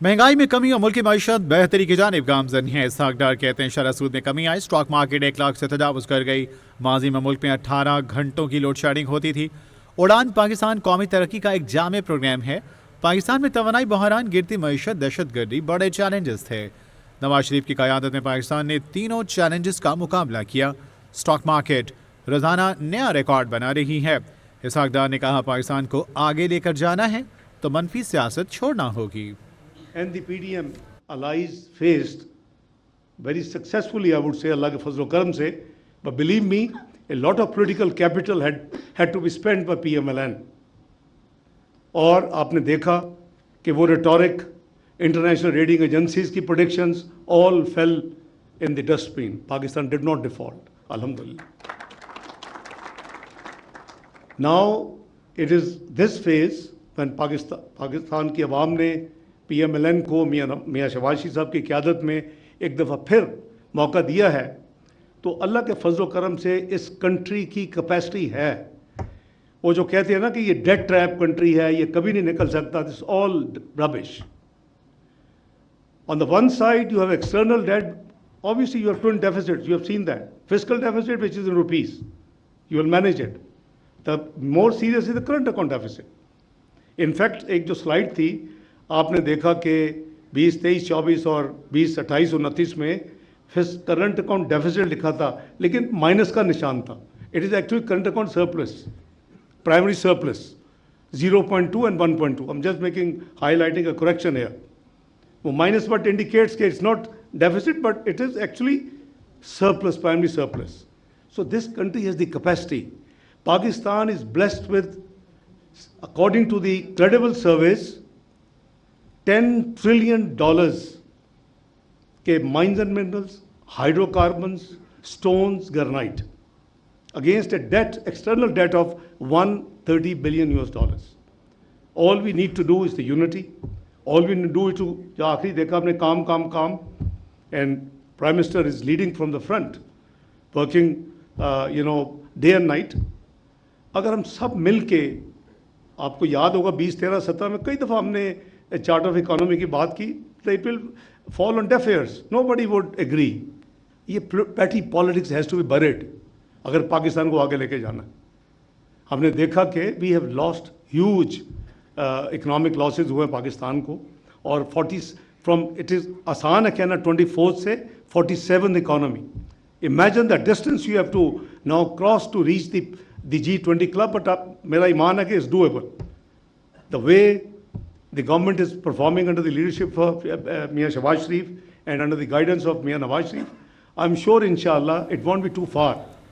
महंगाई में कमी और मुल्क की मईशत बेहतरी की जानिब गामजन है। इसहाक डार कहते हैं शरह सूद में कमी आई, स्टॉक मार्केट 1 लाख से तजावुज कर गई। माजी में मुल्क में 18 घंटों की लोड शेडिंग होती थी। उड़ान पाकिस्तान कौमी तरक्की का एक जामे प्रोग्राम है। पाकिस्तान में तवानाई बहरान, गिरती मईशत, दहशतगर्दी बड़े चैलेंजेस थे। नवाज शरीफ की क़यादत में पाकिस्तान ने तीनों चैलेंजेस का मुकाबला किया। स्टॉक मार्केट रोजाना नया रिकॉर्ड बना रही है। इसहाक डार ने कहा, पाकिस्तान को आगे लेकर जाना है तो मनफी सियासत छोड़ना होगी। And the PDM allies faced very successfully, I would say, Allah ke fazl karam se. But believe me, a lot of political capital had to be spent by PMLN. और आपने देखा कि वो rhetoric, international rating agencies की predictions all fell in the dustbin. Pakistan did not default, alhamdulillah. Now it is this phase when Pakistan की अवाम ने PMLN को मियाँ शहबाज शरीफ साहब की क़यादत में एक दफ़ा फिर मौका दिया है, तो अल्लाह के फजल करम से इस कंट्री की कैपेसिटी है। वो जो कहते हैं ना कि ये डेट ट्रैप कंट्री है, ये कभी नहीं निकल सकता, this all rubbish. On the one side you have external debt, obviously you have twin deficits, you have seen that physical deficit which is in rupees, you will manage it. The more serious is the current account deficit. In fact एक जो slide थी आपने देखा कि 20, 23, 24 और 20, 28, 29 में current account deficit लिखा था, लेकिन माइनस का निशान था। It is actually current account surplus, primary surplus 0.2 and 1.2. I'm just highlighting a correction here. वो माइनस बट इंडिकेट्स कि it's not deficit but it is actually surplus, primary surplus. So this country has the capacity. Pakistan is blessed with, according to the credible surveys, $10 trillion के mines and minerals, hydrocarbons, stones, granite, against a debt, external debt of $130 billion US. All we need to do is the unity. All we need to do is to, जो आखिरी देखा आपने, काम, and Prime Minister is leading from the front, working, day and night. अगर हम सब मिल के, आपको याद होगा 20, 13, 17 में कई दफ़ा हमने चार्ट ऑफ इकोनॉमी की बात की, तो it will fall on deaf ears, nobody would agree. ये petty politics has to be buried अगर पाकिस्तान को आगे लेके जाना है। हमने देखा कि we have lost huge economic losses हुए पाकिस्तान को, और 40 फ्रॉम, इट इज़ आसान है कहना 24 से 47 economy. Imagine the distance you have to now cross to reach the G20 club, but मेरा ईमान है कि it's doable. The way the government is performing under the leadership of Mian Shehbaz Sharif and under the guidance of Mian Nawaz Sharif, I'm sure inshallah it won't be too far